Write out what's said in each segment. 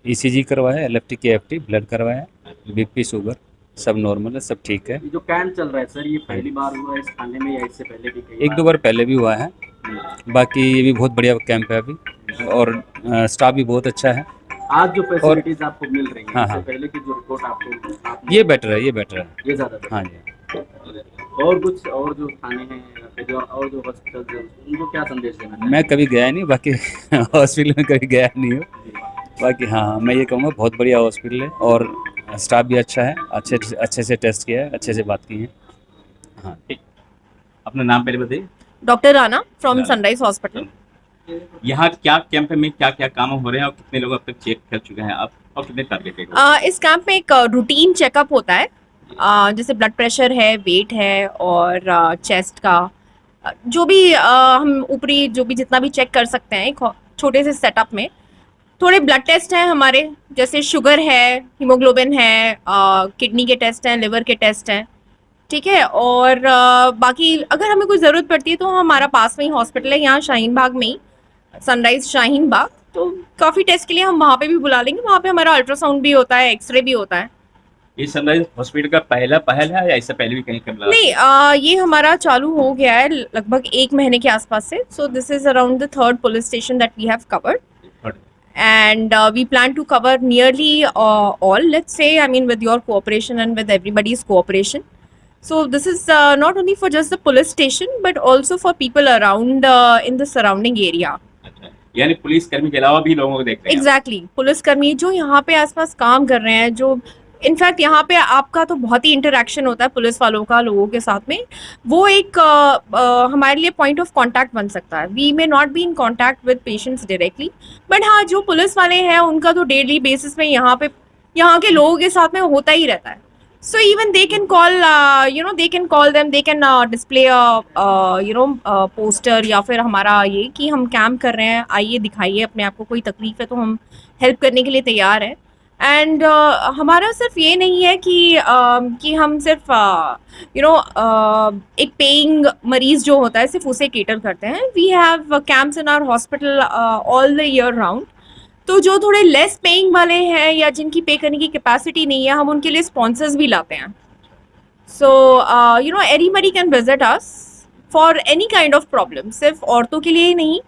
ECG करवाया है, LFT KFT blood करवाया है, बीपी शुगर सब नॉर्मल है, सब ठीक है। ये जो कैंप चल रहा है सर, ये हाँ पहली जी। बार हुआ है इस थाने में या इससे पहले भी कई एक दो बार? बार पहले भी हुआ है, बाकी ये भी बहुत बढ़िया कैंप है अभी, और स्टाफ भी बहुत अच्छा है। आज जो और फैसिलिटीज आपको मिल रही हैं हाँ इससे हाँ, पहले की जो रिपोर्ट आपको आपने ये बेटर है, ये बेटर है। ये ज़्यादा हाँ बेटर जी। है। और कुछ और जो थाने हैं या फिर जो और जो हॉस्पिटल हैं उनको क्या संदेश देना मैं चाहेंगे? कभी गया नहीं, बाकी हॉस्पिटल में कभी गया नहीं हूँ। बाकी हाँ, मैं ये कहूँगा बहुत बढ़िया हॉस्पिटल है, और स्टाफ भी अच्छा है, अच्छे से टेस्ट किया है, अच्छे से बात की है। हाँ। ठीक। अपना नाम पहले बताइए। Doctor Rana from Rana. Sunrise hospital. यहाँ क्या कैंप में क्या क्या काम हो रहे हैं और कितने लोग अब तक चेक कर चुके हैं आप, और कितने टारगेटेड हो? इस कैंप में एक रूटीन चेकअप होता है, जैसे ब्लड प्रेशर है, वेट है और चेस्ट का जो भी हम ऊपरी जो भी जितना भी चेक कर सकते हैं, एक छोटे से सेटअप में। थोड़े ब्लड टेस्ट हैं हमारे, जैसे शुगर है, हीमोग्लोबिन है, किडनी के टेस्ट हैं, लिवर के टेस्ट हैं, ठीक है। और बाकी अगर हमें कोई ज़रूरत पड़ती है तो हमारा पास में ही हॉस्पिटल है, यहाँ शाहीन बाग में ही, सनराइज शाहीन बाग। तो काफ़ी टेस्ट के लिए हम वहाँ पे भी बुला लेंगे, वहाँ पे हमारा अल्ट्रासाउंड भी होता है, एक्सरे भी होता है। ये सनराइज हॉस्पिटल का पहला पहल है या इससे पहले भी कहीं कैंप लगा? नहीं, ये हमारा चालू हो गया है लगभग 1 महीने के आसपास से। So this is around the third police station that we have covered, and we plan to cover nearly all, let's say, I mean, with your cooperation and with everybody's cooperation. So this is not only for just the police station but also for people around in the surrounding area. अच्छा, यानी police कर्मी के अलावा भी लोगों को देख रहे हैं? Exactly, पुलिसकर्मी जो यहाँ पे आसपास काम कर रहे हैं, जो इनफैक्ट यहाँ पे आपका तो बहुत ही इंटरेक्शन होता है पुलिस वालों का लोगों के साथ में, वो एक हमारे लिए पॉइंट ऑफ कांटेक्ट बन सकता है। We may not be in contact with patients directly, but हाँ, जो पुलिस वाले हैं उनका तो डेली बेसिस में यहाँ पे यहाँ के लोगों के साथ में होता ही रहता है। So even they can call, they can call them, they can display poster या फिर हमारा ये कि हम कैंप कर रहे हैं, आइए दिखाइए अपने आप को, कोई तकलीफ है तो हम हेल्प करने के लिए तैयार हैं। एंड हमारा सिर्फ ये नहीं है कि हम सिर्फ एक पेइंग मरीज जो होता है सिर्फ उसे केटर करते हैं। We have camps in our hospital all the year round. तो जो थोड़े लेस पेइंग वाले हैं या जिनकी पे करने की कैपेसिटी नहीं है, हम उनके लिए स्पॉन्सर्स भी लाते हैं। So anybody can visit us for any kind of problem, सिर्फ औरतों के लिए ही नहीं,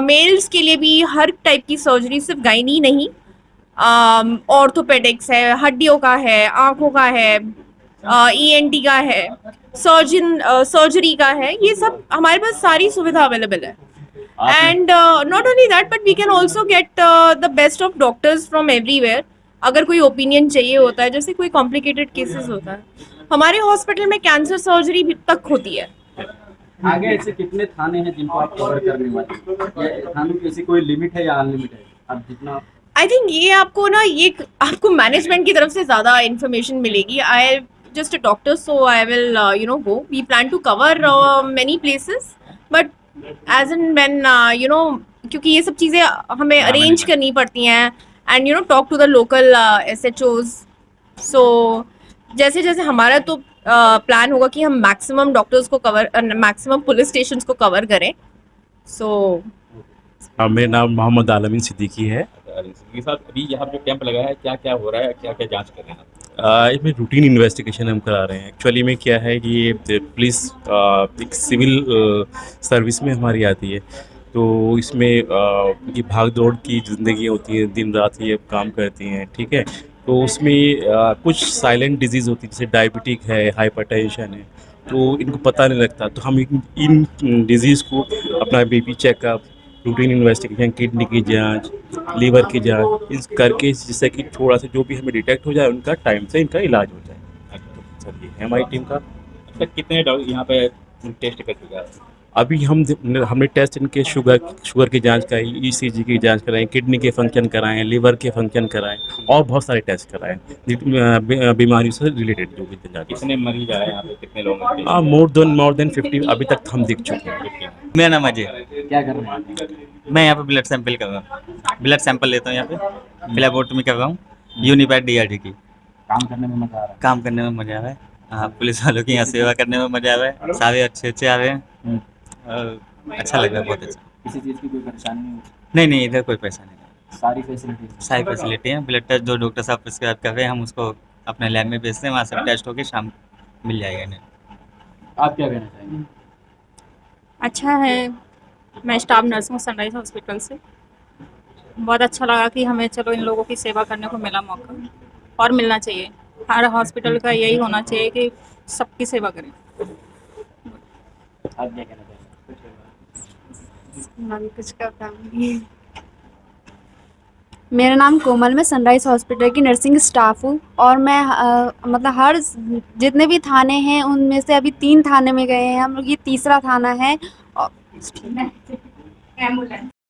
मेल्स के लिए भी हर टाइप की सर्जरी, सिर्फ गायनी नहीं, ऑर्थोपेडिक्स है, हड्डियों का है, आंखों का है, ईएनटी का है, सर्जरी का है, ये सब हमारे पास सारी सुविधा अवेलेबल है। And not only that but we can also get the best of doctors from everywhere. अगर कोई ओपिनियन चाहिए होता है, जैसे कोई कॉम्प्लिकेटेड केसेस होता है, हमारे हॉस्पिटल में कैंसर सर्जरी भी तक होती है। आगे ऐसे कितने थाने हैं जिनको आप कवर करने वाले हैं? या थानों की ऐसी कोई लिमिट है या अनलिमिटेड? आप जितना आई थिंक ये आपको ना, ये आपको मैनेजमेंट की तरफ से ज़्यादा इन्फॉर्मेशन मिलेगी। I just a doctor, so I will go, we plan to cover many places, but as and when क्योंकि ये सब चीज़ें हमें अरेंज करनी पड़ती हैं, and talk to the local SHOs। So जैसे जैसे हमारा तो प्लान होगा कि हम मैक्सिमम डॉक्टर्स को कवर, मैक्सिमम पुलिस स्टेशंस को कवर करें। सो मेरा नाम मोहम्मद आलमीन सिद्दीकी है। के साथ अभी यहाँ पे जो कैंप लगा है, क्या क्या हो रहा है, क्या क्या जांच कर रहे हैं आप? इसमें रूटीन इन्वेस्टिगेशन हम करा रहे हैं। एक्चुअली में क्या है कि ये पुलिस एक सिविल सर्विस में हमारी आती है, तो इसमें ये भाग दौड़ की ज़िंदगी होती है, दिन रात ये काम करती हैं, ठीक है। तो उसमें कुछ साइलेंट डिजीज़ होती है, जैसे डायबिटिक है, हाइपरटेंशन है, तो इनको पता नहीं लगता। तो हम इन डिजीज़ को अपना BP checkup, routine investigation, kidney की जांच, लीवर की जांच, इस करके जिससे कि थोड़ा सा जो भी हमें डिटेक्ट हो जाए, उनका टाइम से इनका इलाज हो जाए। तो सर ये है हमारी टीम का। अब तक कितने डॉक्टर यहाँ पे टेस्ट कर चुका है? अभी हमने टेस्ट इनके शुगर की जांच कराई, ECG की जांच कराई, किडनी के फंक्शन कराएं, लीवर के फंक्शन कराएं, और बहुत सारे टेस्ट कराएं बीमारियों से रिलेटेड जो भी जांच। कितने मरीज आए यहाँ पे, कितने लोग हैं? हाँ, मोर देन 50 अभी तक हम दिख चुके हैं। मेरा नाम अजय, क्या कर रहे हैं? मैं यहाँ पे ब्लड सैंपल कर रहा हूँ, ब्लड सैंपल लेता हूँ यहाँ पे, फ्लैबोटमी कर रहा हूँ, यूनिपैड DRT की। काम करने में मजा आ रहा काम करने में मज़ा आ रहा है। हाँ, पुलिस वालों की यहाँ सेवा करने में मज़ा आ रहा है, सारे अच्छे आ रहे हैं और अच्छा लग रहा है, बहुत अच्छा। है? किसी चीज़ की कोई परेशानी नहीं होती? नहीं, इधर कोई पैसा नहीं है। सारी फैसिलिटी सारी फैसिलिटी है। ब्लड टेस्ट जो डॉक्टर साहब प्रिस्क्राइब कर रहे हैं हम उसको अपने लैब में भेजते हैं, वहाँ सब टेस्ट होके शाम मिल जाएगा इन्हें। आप क्या कहना चाहेंगे? अच्छा है। मैं स्टाफ नर्स हूँ सनराइज हॉस्पिटल से। बहुत अच्छा लगा कि हमें चलो इन लोगों की सेवा करने को मिला मौका, और मिलना चाहिए। हर हॉस्पिटल का यही होना चाहिए कि सबकी सेवा करें। आप क्या कहना चाहेंगे? मैं भी कुछ कर पाऊंगी। मेरा नाम कोमल, मैं सनराइज हॉस्पिटल की नर्सिंग स्टाफ हूँ और मैं मतलब हर जितने भी थाने हैं उनमें से अभी 3 थाने में गए हैं हम लोग, ये तीसरा थाना है। और